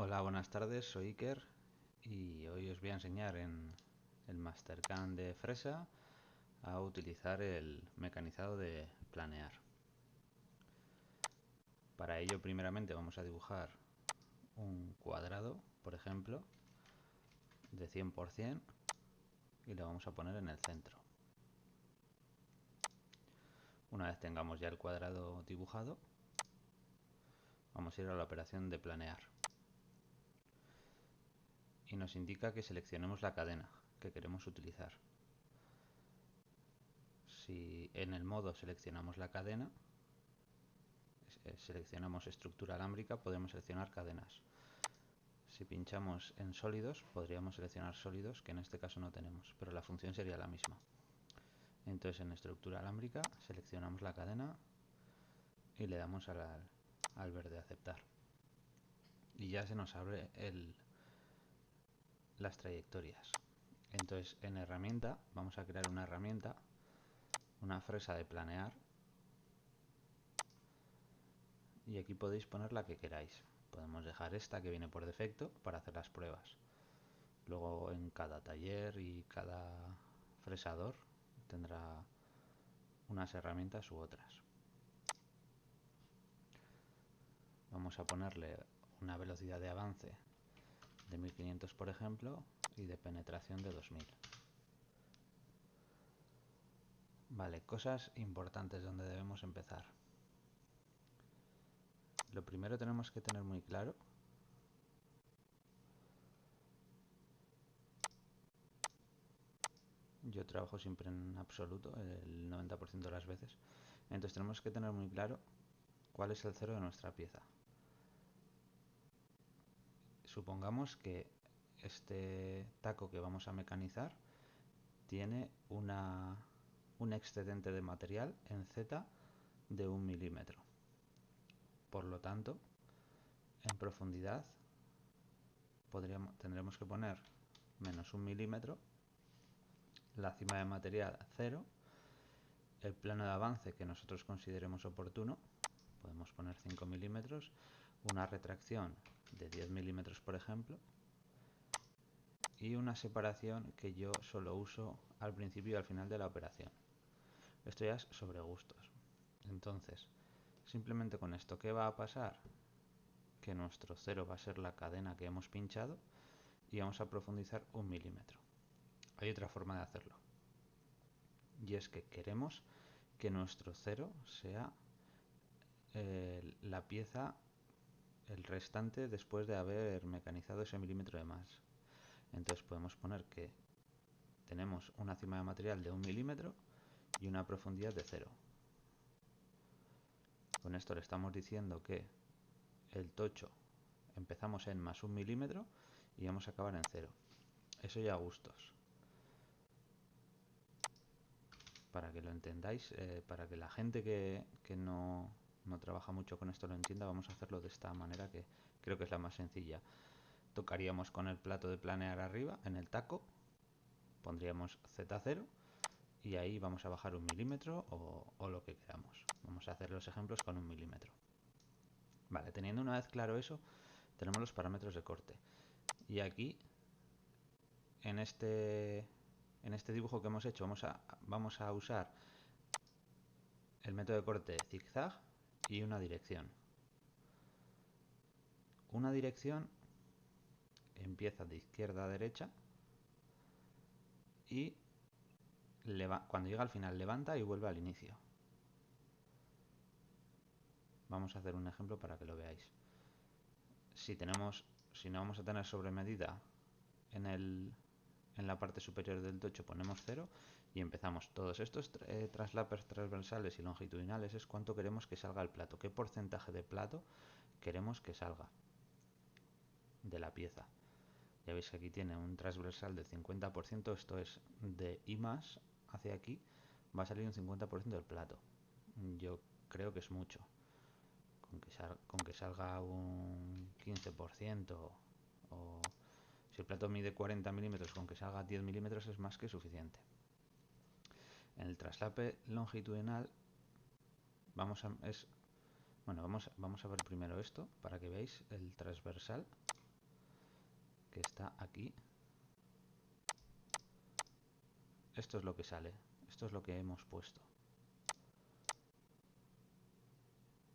Hola, buenas tardes, soy Iker y hoy os voy a enseñar en el Mastercam de Fresa a utilizar el mecanizado de planear. Para ello, primeramente vamos a dibujar un cuadrado, por ejemplo, de 100% y lo vamos a poner en el centro. Una vez tengamos ya el cuadrado dibujado, vamos a ir a la operación de planear y nos indica que seleccionemos la cadena que queremos utilizar. Si en el modo seleccionamos la cadena, seleccionamos estructura alámbrica, podemos seleccionar cadenas. Si pinchamos en sólidos, podríamos seleccionar sólidos, que en este caso no tenemos, pero la función sería la misma. Entonces en estructura alámbrica seleccionamos la cadena y le damos al verde aceptar. Y ya se nos abre las trayectorias. Entonces en herramienta vamos a crear una herramienta, una fresa de planear, y aquí podéis poner la que queráis. Podemos dejar esta que viene por defecto para hacer las pruebas. Luego en cada taller y cada fresador tendrá unas herramientas u otras. Vamos a ponerle una velocidad de avance de 1500, por ejemplo, y de penetración de 2000. Vale, cosas importantes donde debemos empezar. Lo primero tenemos que tener muy claro yo trabajo siempre en absoluto el 90% de las veces, entonces tenemos que tener muy claro cuál es el cero de nuestra pieza. Supongamos que este taco que vamos a mecanizar tiene un excedente de material en Z de 1 milímetro. Por lo tanto, en profundidad tendremos que poner menos 1 milímetro, la cima de material 0, el plano de avance que nosotros consideremos oportuno, podemos poner 5 milímetros, una retracción de 10 milímetros, por ejemplo, y una separación que yo solo uso al principio y al final de la operación. Esto ya es sobre gustos. Entonces, simplemente con esto, ¿qué va a pasar? Que nuestro cero va a ser la cadena que hemos pinchado y vamos a profundizar 1 milímetro. Hay otra forma de hacerlo, y es que queremos que nuestro cero sea la pieza, el restante después de haber mecanizado ese milímetro de más. Entonces podemos poner que tenemos una cima de material de 1 milímetro y una profundidad de 0. Con esto le estamos diciendo que el tocho empezamos en más 1 milímetro y vamos a acabar en 0. Eso ya a gustos. Para que lo entendáis, para que la gente que no trabaja mucho con esto lo entienda, vamos a hacerlo de esta manera que creo que es la más sencilla. Tocaríamos con el plato de planear arriba, en el taco, pondríamos Z0 y ahí vamos a bajar 1 milímetro o lo que queramos. Vamos a hacer los ejemplos con 1 milímetro. Vale, teniendo una vez claro eso, tenemos los parámetros de corte. Y aquí, en este dibujo que hemos hecho, vamos a usar el método de corte zigzag y una dirección. Una dirección empieza de izquierda a derecha y cuando llega al final levanta y vuelve al inicio. Vamos a hacer un ejemplo para que lo veáis. Si no vamos a tener sobre medida en la parte superior del tocho, ponemos 0 y empezamos. Todos estos traslapes transversales y longitudinales es cuánto queremos que salga el plato, qué porcentaje de plato queremos que salga de la pieza. Ya veis que aquí tiene un transversal del 50%, esto es de I más hacia aquí, va a salir un 50% del plato. Yo creo que es mucho. Con que salga un 15%, o si el plato mide 40 milímetros, con que salga 10 milímetros es más que suficiente. En el traslape longitudinal vamos a ver primero esto para que veáis el transversal. que está aquí, esto es lo que sale, esto es lo que hemos puesto.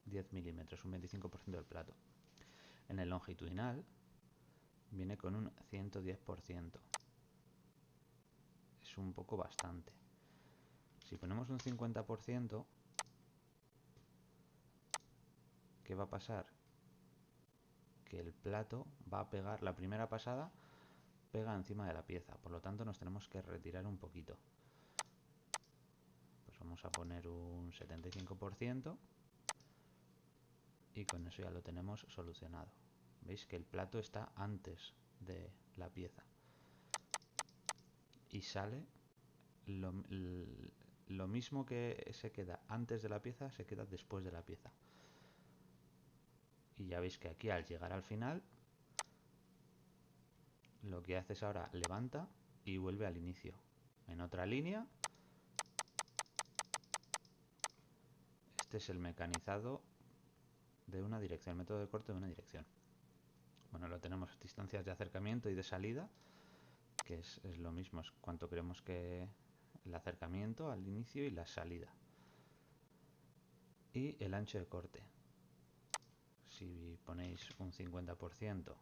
10 milímetros, un 25% del plato. En el longitudinal viene con un 110%. Es un poco bastante. Si ponemos un 50%, ¿qué va a pasar? Que el plato va a pegar, la primera pasada pega encima de la pieza, por lo tanto nos tenemos que retirar un poquito. Pues vamos a poner un 75% y con eso ya lo tenemos solucionado. Veis que el plato está antes de la pieza y sale lo mismo que se queda antes de la pieza, se queda después de la pieza. Y ya veis que aquí al llegar al final, lo que hace es ahora levanta y vuelve al inicio. En otra línea, este es el mecanizado de una dirección, el método de corte de una dirección. Bueno, lo tenemos a distancias de acercamiento y de salida, que es lo mismo, es cuánto queremos que el acercamiento al inicio y la salida. Y el ancho de corte. Si ponéis un 50%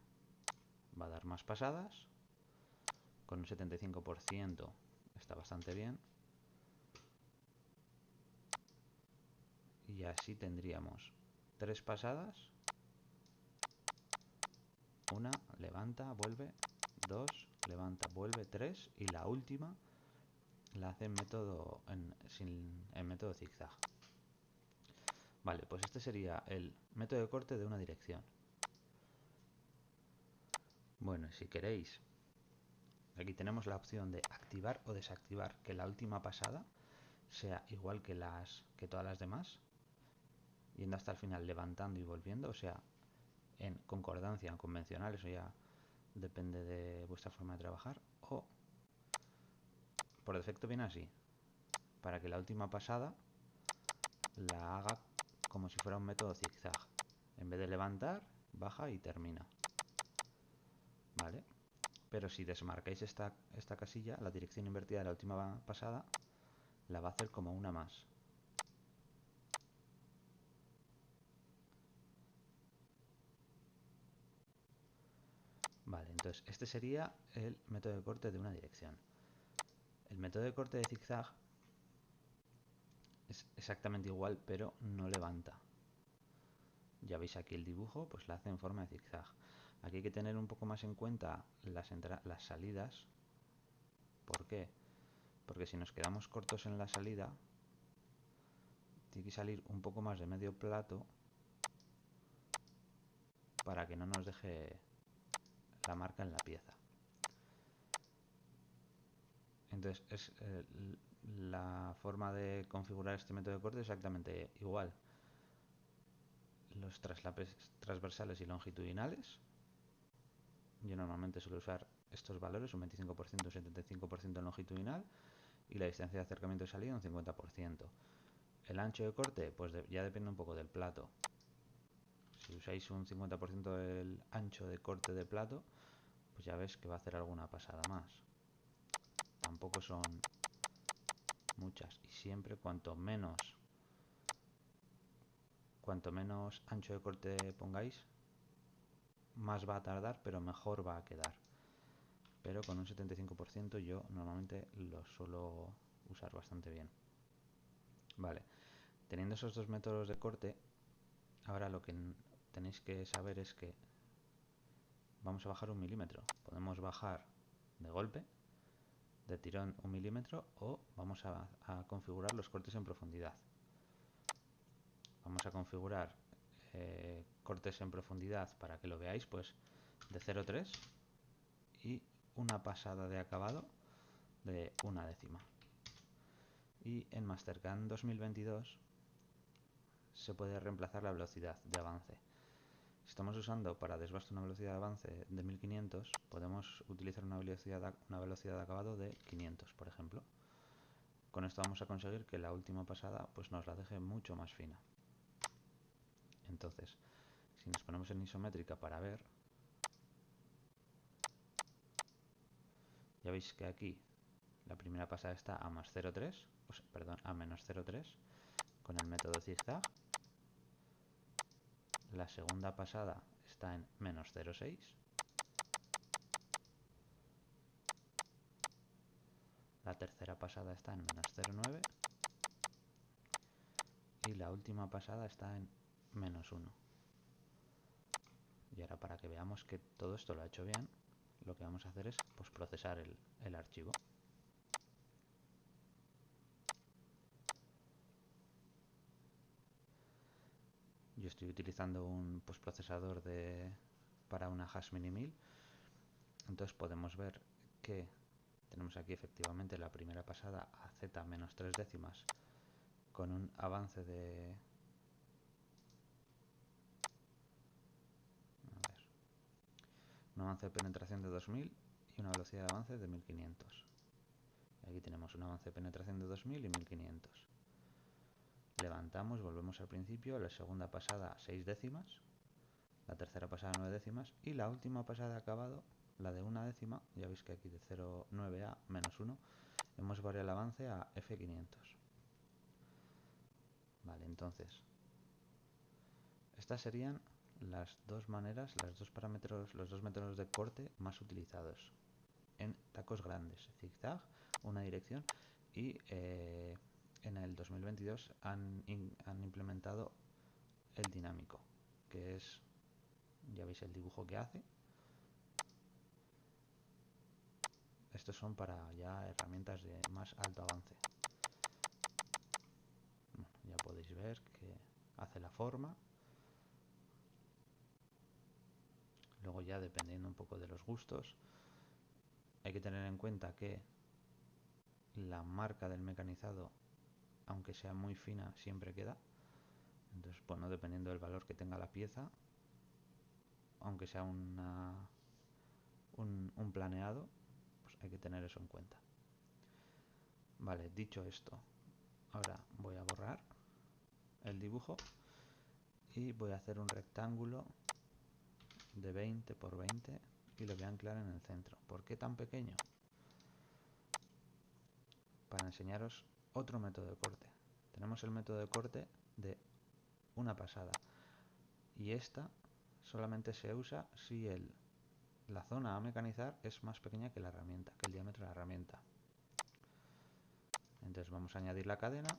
va a dar más pasadas, con un 75% está bastante bien, y así tendríamos 3 pasadas, una, levanta, vuelve, 2, levanta, vuelve, 3, y la última la hace en método, en método zigzag. Vale, pues este sería el método de corte de una dirección. Bueno, si queréis, aquí tenemos la opción de activar o desactivar que la última pasada sea igual que todas las demás, yendo hasta el final, levantando y volviendo, o sea, en concordancia, en convencional, eso ya depende de vuestra forma de trabajar, o por defecto viene así, para que la última pasada la haga como si fuera un método zigzag. En vez de levantar, baja y termina. ¿Vale? Pero si desmarcáis esta casilla, la dirección invertida de la última pasada la va a hacer como una más. Vale, entonces este sería el método de corte de una dirección. El método de corte de zigzag es exactamente igual, pero no levanta. Ya veis aquí el dibujo, pues la hace en forma de zigzag. Aquí hay que tener un poco más en cuenta las salidas. ¿Por qué? Porque si nos quedamos cortos en la salida, tiene que salir un poco más de medio plato para que no nos deje la marca en la pieza. Entonces la forma de configurar este método de corte es exactamente igual. Los traslapes transversales y longitudinales, yo normalmente suelo usar estos valores, un 25%, un 75% en longitudinal, y la distancia de acercamiento y salida un 50%. El ancho de corte, pues ya depende un poco del plato. Si usáis un 50% del ancho de corte de plato, pues ya ves que va a hacer alguna pasada más. Tampoco son muchas, y siempre cuanto menos ancho de corte pongáis, más va a tardar, pero mejor va a quedar. Pero con un 75% yo normalmente lo suelo usar bastante bien. Vale, teniendo esos dos métodos de corte, ahora lo que tenéis que saber es que vamos a bajar 1 milímetro. Podemos bajar de golpe, de tirón 1 milímetro, o vamos a configurar los cortes en profundidad. Vamos a configurar cortes en profundidad para que lo veáis, pues de 0,3 y una pasada de acabado de 1/10. Y en Mastercam 2022 se puede reemplazar la velocidad de avance. Si estamos usando para desbaste una velocidad de avance de 1500, podemos utilizar una velocidad de acabado de 500, por ejemplo. Con esto vamos a conseguir que la última pasada pues nos la deje mucho más fina. Entonces, si nos ponemos en isométrica para ver, Ya veis que aquí la primera pasada está a más 0,3, o sea, perdón, a menos 0,3 con el método zigzag. La segunda pasada está en menos 0,6. La tercera pasada está en menos 0,9. Y la última pasada está en menos 1. Y ahora, para que veamos que todo esto lo ha hecho bien, lo que vamos a hacer es pues, procesar el archivo. Yo estoy utilizando un postprocesador para una Hasmini 1000. Entonces podemos ver que tenemos aquí efectivamente la primera pasada a z menos 3 décimas con un avance de... un avance de penetración de 2000 y una velocidad de avance de 1500. Aquí tenemos un avance de penetración de 2000 y 1500. Levantamos, volvemos al principio, la segunda pasada 6 décimas, la tercera pasada 9 décimas y la última pasada de acabado, la de una décima. Ya veis que aquí de 0,9 a menos 1 hemos variado el avance a F500. Vale, entonces estas serían las dos maneras, los dos métodos de corte más utilizados en tacos grandes: zigzag, una dirección, y en el 2022 han implementado el dinámico, que es, ya veis el dibujo que hace. Estos son para ya herramientas de más alto avance. Bueno, ya podéis ver que hace la forma. Luego ya, dependiendo un poco de los gustos, hay que tener en cuenta que la marca del mecanizado, aunque sea muy fina, siempre queda. Entonces, bueno, dependiendo del valor que tenga la pieza, aunque sea un planeado, pues hay que tener eso en cuenta. Vale, dicho esto, ahora voy a borrar el dibujo y voy a hacer un rectángulo de 20 por 20 y lo voy a anclar en el centro. ¿Por qué tan pequeño? Para enseñaros otro método de corte. Tenemos el método de corte de una pasada, y esta solamente se usa si la zona a mecanizar es más pequeña que la herramienta, que el diámetro de la herramienta. Entonces vamos a añadir la cadena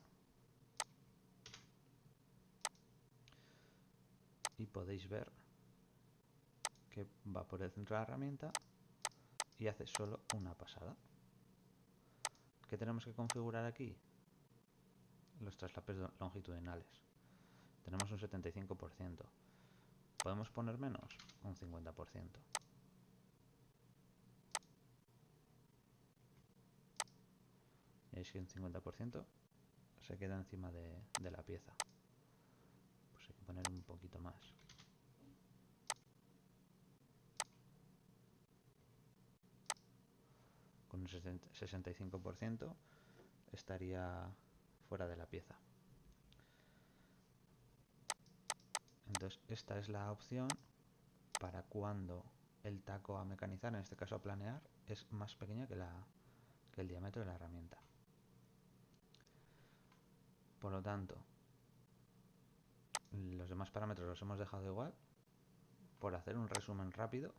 y podéis ver que va por el centro de la herramienta y hace solo una pasada. ¿Qué tenemos que configurar aquí? Los traslapes longitudinales. Tenemos un 75%. ¿Podemos poner menos? Un 50%. Y veis que un 50% se queda encima de la pieza. Pues hay que poner un poquito más. Con un 65% estaría fuera de la pieza. Entonces esta es la opción para cuando el taco a mecanizar, en este caso a planear, es más pequeño que el diámetro de la herramienta. Por lo tanto, los demás parámetros los hemos dejado igual. Por hacer un resumen rápido,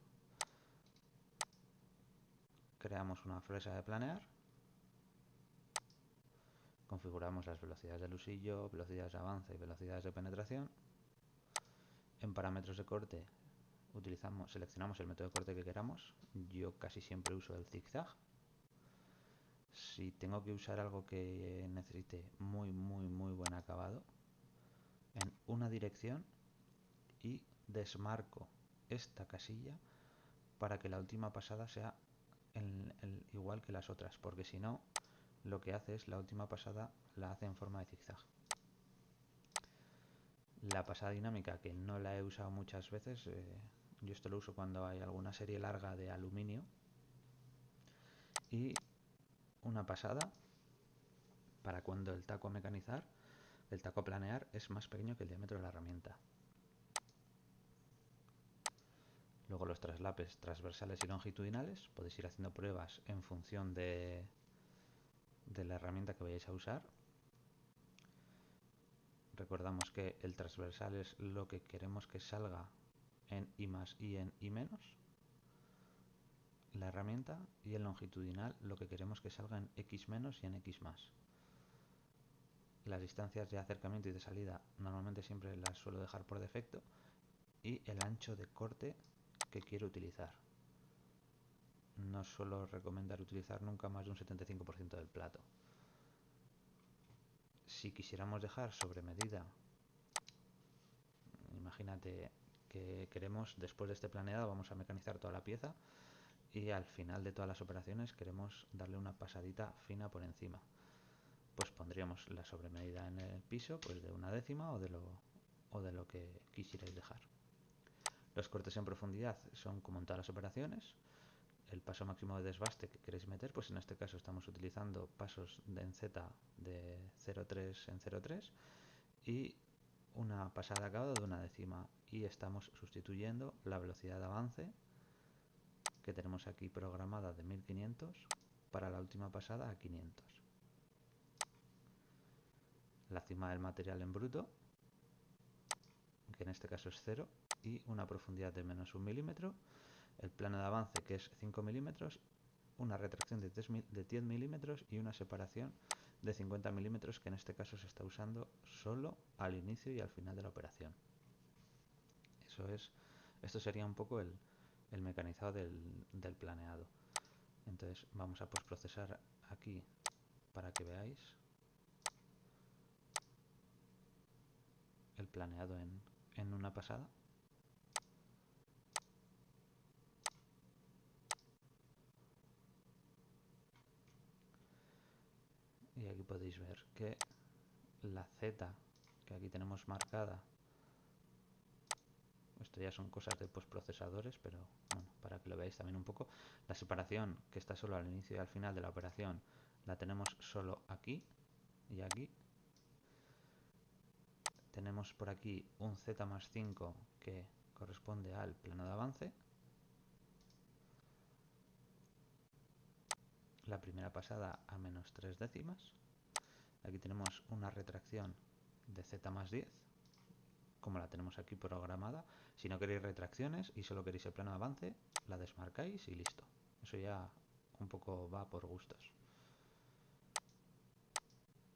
creamos una fresa de planear, configuramos las velocidades del usillo, velocidades de avance y velocidades de penetración. En parámetros de corte seleccionamos el método de corte que queramos. Yo casi siempre uso el zigzag. Si tengo que usar algo que necesite muy buen acabado, en una dirección, y desmarco esta casilla para que la última pasada sea igual que las otras, porque si no, lo que hace es la última pasada la hace en forma de zigzag. La pasada dinámica, que no la he usado muchas veces, yo esto lo uso cuando hay alguna serie larga de aluminio. Y una pasada para cuando el taco a mecanizar, el taco a planear, es más pequeño que el diámetro de la herramienta. Luego los traslapes transversales y longitudinales, podéis ir haciendo pruebas en función de la herramienta que vayáis a usar. Recordamos que el transversal es lo que queremos que salga en I más y en I menos, la herramienta, y el longitudinal lo que queremos que salga en X menos y en X más. Las distancias de acercamiento y de salida normalmente siempre las suelo dejar por defecto, y el ancho de corte que quiero utilizar. No suelo recomendar utilizar nunca más de un 75% del plato. Si quisiéramos dejar sobre medida, imagínate que queremos, después de este planeado, vamos a mecanizar toda la pieza y al final de todas las operaciones queremos darle una pasadita fina por encima. Pues pondríamos la sobremedida en el piso, pues de 1/10 o de lo que quisierais dejar. Los cortes en profundidad son como en todas las operaciones. El paso máximo de desbaste que queréis meter, pues en este caso estamos utilizando pasos en Z de 0,3 en 0,3 y una pasada de acabado de 1/10, y estamos sustituyendo la velocidad de avance que tenemos aquí programada de 1500 para la última pasada a 500. La cima del material en bruto, que en este caso es 0, y una profundidad de menos 1 milímetro, el plano de avance que es 5 milímetros, una retracción de 10 milímetros y una separación de 50 milímetros, que en este caso se está usando solo al inicio y al final de la operación. Esto sería un poco el mecanizado del planeado. Entonces vamos a postprocesar aquí para que veáis el planeado en una pasada. Y aquí podéis ver que la Z que aquí tenemos marcada, esto ya son cosas de postprocesadores, pero bueno, para que lo veáis también un poco, la separación que está solo al inicio y al final de la operación la tenemos solo aquí y aquí. Tenemos por aquí un Z más 5 que corresponde al plano de avance. La primera pasada a menos 0,3. Aquí tenemos una retracción de Z más 10, como la tenemos aquí programada. Si no queréis retracciones y solo queréis el plano de avance, la desmarcáis y listo. Eso ya un poco va por gustos.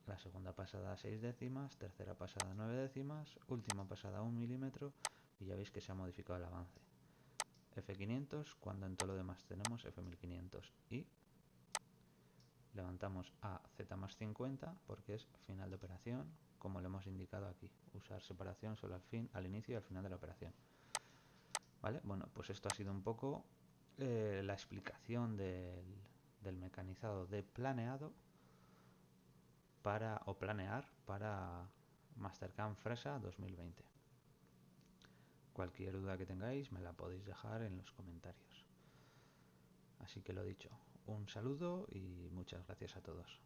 La segunda pasada a 0,6, tercera pasada a 0,9, última pasada a 1 milímetro, y ya veis que se ha modificado el avance. F500, cuando en todo lo demás tenemos F1500, y levantamos a Z más 50 porque es final de operación, como lo hemos indicado aquí. Usar separación solo al inicio y al final de la operación. ¿Vale? Bueno, pues esto ha sido un poco la explicación del mecanizado de planeado planear para Mastercam Fresa 2020. Cualquier duda que tengáis me la podéis dejar en los comentarios. Así que lo dicho, un saludo y muchas gracias a todos.